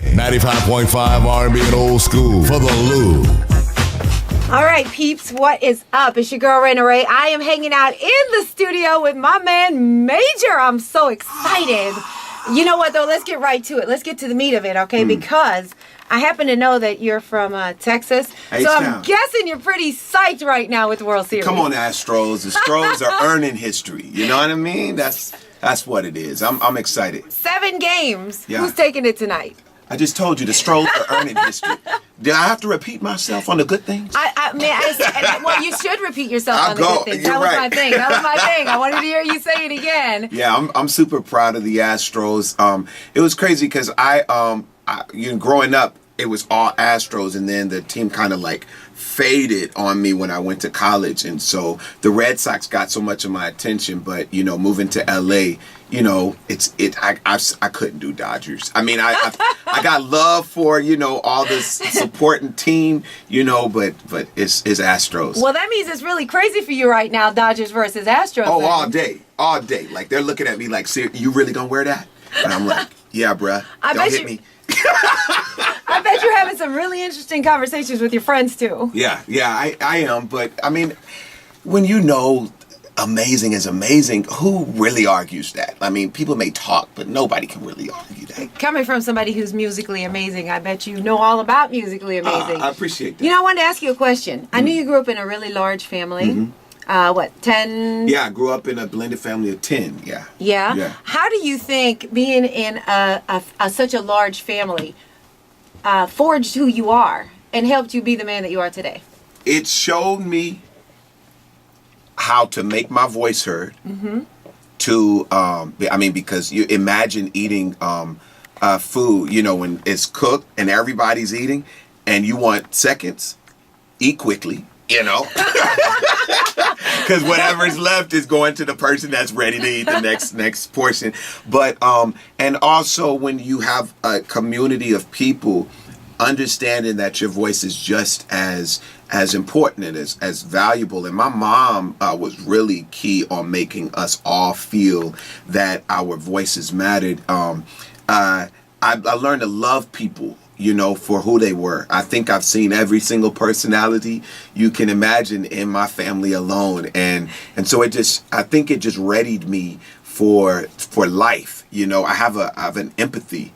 95.5 R&B and old school for the Lou. All right, peeps, what is up? It's your girl, Raina Ray. I am hanging out in the studio with my man, Major. I'm so excited. You know what, though? Let's get right to it. Let's get to the meat of it, okay? Because I happen to know that you're from Texas. So I'm guessing you're pretty psyched right now with the World Series. Come on, Astros. The Astros are earning history. You know what I mean? That's what it is. I'm excited. 7 games. Yeah. Who's taking it tonight? I just told you the Astros are earning history. Did I have to repeat myself on the good things? Well, you should repeat yourself on the good things. That was my thing. That was my thing. I wanted to hear you say it again. Yeah, I'm super proud of the Astros. It was crazy because growing up, it was all Astros, and then the team kind of like faded on me when I went to college, and so the Red Sox got so much of my attention. But moving to LA, I couldn't do Dodgers. I mean, I got love for all this supporting team, but it's Astros. Well, that means it's really crazy for you right now, Dodgers versus Astros. Oh, all day. Like they're looking at me like, you really gonna wear that? And I'm like, yeah, bruh. Don't hit me. I bet you're having some really interesting conversations with your friends too. Yeah, I am. But I mean, when amazing is amazing, who really argues that? I mean, people may talk, but nobody can really argue that. Coming from somebody who's musically amazing, I bet you know all about musically amazing. I appreciate that. I wanted to ask you a question. I knew you grew up in a really large family. 10? Yeah, I grew up in a blended family of 10, yeah. Yeah? How do you think being in such a large family forged who you are and helped you be the man that you are today? It showed me how to make my voice heard. Because you imagine eating food, when it's cooked and everybody's eating and you want seconds, eat quickly. Because whatever's left is going to the person that's ready to eat the next portion. But and also when you have a community of people, understanding that your voice is just as important and as valuable. And my mom was really key on making us all feel that our voices mattered. I learned to love people, for who they were. I think I've seen every single personality you can imagine in my family alone. And so I think it just readied me for life. I have an empathy,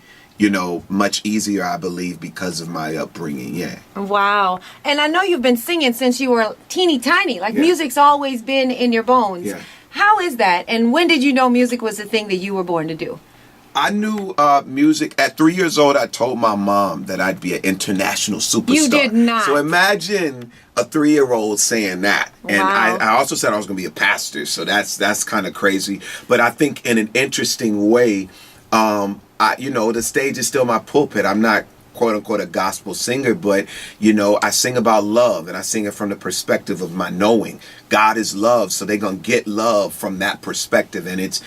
much easier, I believe, because of my upbringing. Yeah. Wow. And I know you've been singing since you were teeny tiny. Music's always been in your bones. Yeah. How is that? And when did you know music was the thing that you were born to do? I knew music at 3 years old. I told my mom that I'd be an international superstar. You did not. So imagine a 3-year-old saying that. Wow. And I also said I was going to be a pastor. So that's kind of crazy. But I think in an interesting way, the stage is still my pulpit. I'm not quote unquote a gospel singer, but I sing about love, and I sing it from the perspective of my knowing God is love, so they're gonna get love from that perspective. And it's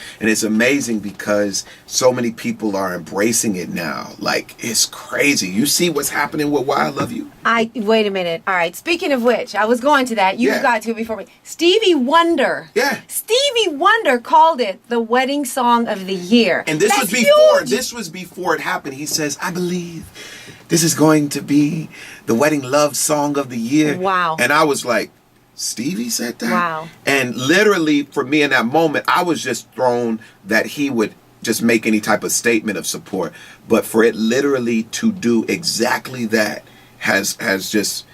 amazing because so many people are embracing it now. Like, it's crazy. You see what's happening with Why I Love You? Wait a minute. All right, speaking of which, I was going to that. You got to it before me. Stevie Wonder. Yeah. Stevie Wonder called it the wedding song of the year. And this was before it happened. He says, I believe this is going to be the wedding love song of the year. Wow. And I was like, Stevie said that? Wow. And literally, for me in that moment, I was just thrown that he would just make any type of statement of support. But for it literally to do exactly that has just,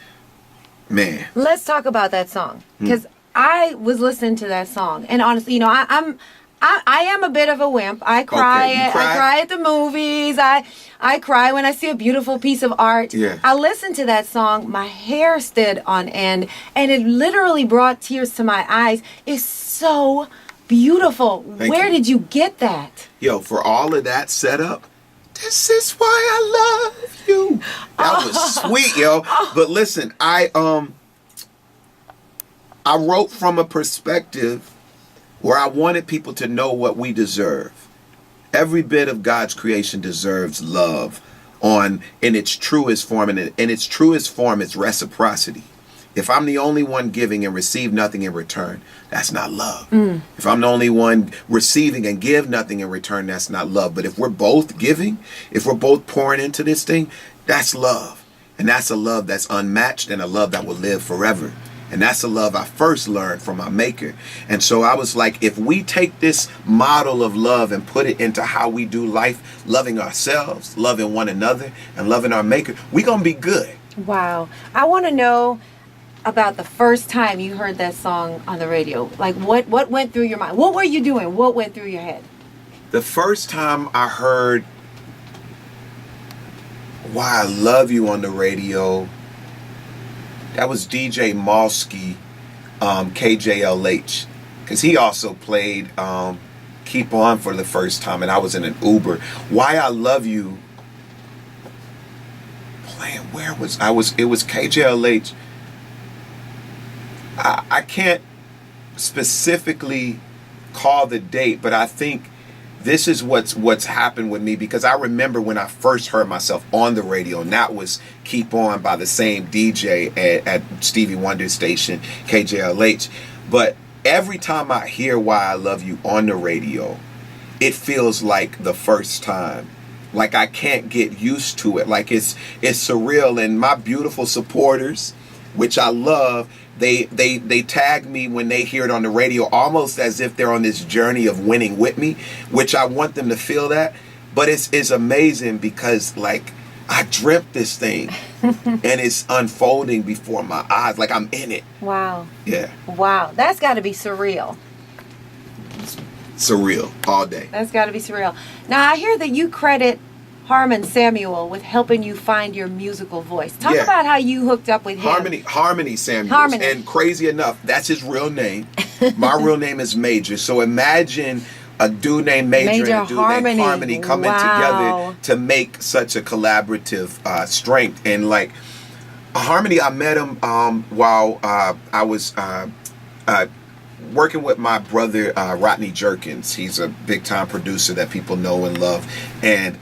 man. Let's talk about that song. Because I was listening to that song. And honestly, I am a bit of a wimp. I cry. Okay, I cry at the movies. I cry when I see a beautiful piece of art. Yeah. I listened to that song. My hair stood on end, and it literally brought tears to my eyes. It's so beautiful. Where did you get that? Yo, for all of that setup, this is why I love you. That was sweet, yo. But listen, I wrote from a perspective where I wanted people to know what we deserve. Every bit of God's creation deserves love in its truest form. And in its truest form, it's reciprocity. If I'm the only one giving and receive nothing in return, that's not love. If I'm the only one receiving and give nothing in return, that's not love. But if we're both giving, if we're both pouring into this thing, that's love. And that's a love that's unmatched and a love that will live forever. And that's a love I first learned from my maker. And so I was like, if we take this model of love and put it into how we do life, loving ourselves, loving one another, and loving our maker, we're going to be good. Wow. I want to know about the first time you heard that song on the radio. Like, what went through your mind? What were you doing? What went through your head? The first time I heard Why I Love You on the radio, that was DJ Malski, KJLH, because he also played Keep On for the first time, and I was in an Uber. Why I Love You, playing, it was KJLH. I can't specifically call the date, but I think this is what's happened with me, because I remember when I first heard myself on the radio, and that was Keep On by the same DJ at Stevie Wonder's station, KJLH. But every time I hear Why I Love You on the radio, it feels like the first time. Like I can't get used to it. Like it's surreal. And my beautiful supporters, which I love, they tag me when they hear it on the radio, almost as if they're on this journey of winning with me, which I want them to feel that. But it's amazing because like I dreamt this thing and it's unfolding before my eyes. Like I'm in it. Wow. Yeah. Wow. That's got to be surreal. Surreal all day. That's got to be surreal. Now, I hear that you credit Harmon Samuel with helping you find your musical voice. Talk about how you hooked up with him. Harmony Samuels. Harmony. And crazy enough, that's his real name. My real name is Major. So imagine a dude named Major and a dude named Harmony coming together to make such a collaborative strength. And like Harmony, I met him while I was working with my brother Rodney Jerkins. He's a big time producer that people know and love, and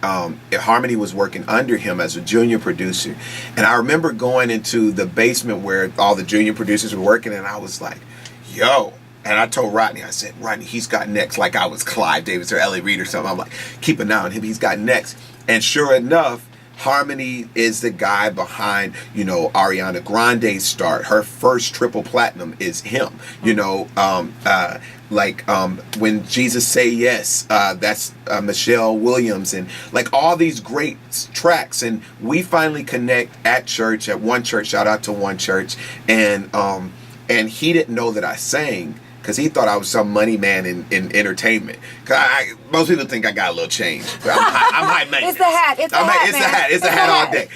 Harmony was working under him as a junior producer. And I remember going into the basement where all the junior producers were working, and I was like, yo. And I told Rodney, I said, Rodney, he's got next. Like I was Clive Davis or Ellie Reed or something. I'm like, keep an eye on him, he's got next. And sure enough, Harmony is the guy behind, Ariana Grande's start. Her first triple platinum is him. When Jesus Say Yes, that's Michelle Williams, and like all these great tracks. And we finally connect at church, at One Church. Shout out to One Church. And he didn't know that I sang, because he thought I was some money man in entertainment. Most people think I got a little change. But I'm high maintenance. It's the hat. It's the hat all day.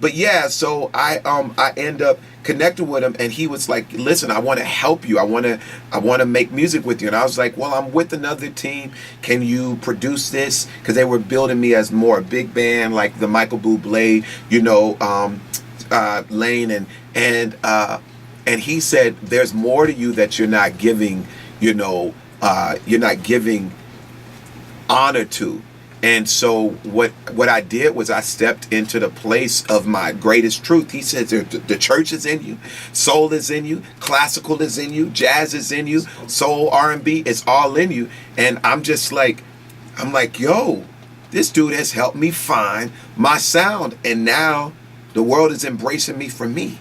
But yeah, so I end up connecting with him, and he was like, "Listen, I want to help you. I want to make music with you." And I was like, "Well, I'm with another team. Can you produce this?" Because they were building me as more a big band, like the Michael Bublé, lane, and he said, there's more to you that you're not giving, you're not giving honor to. And so what I did was I stepped into the place of my greatest truth. He says the church is in you, soul is in you, classical is in you, jazz is in you, soul, R&B, it's all in you. And I'm like, yo, this dude has helped me find my sound. And now the world is embracing me for me.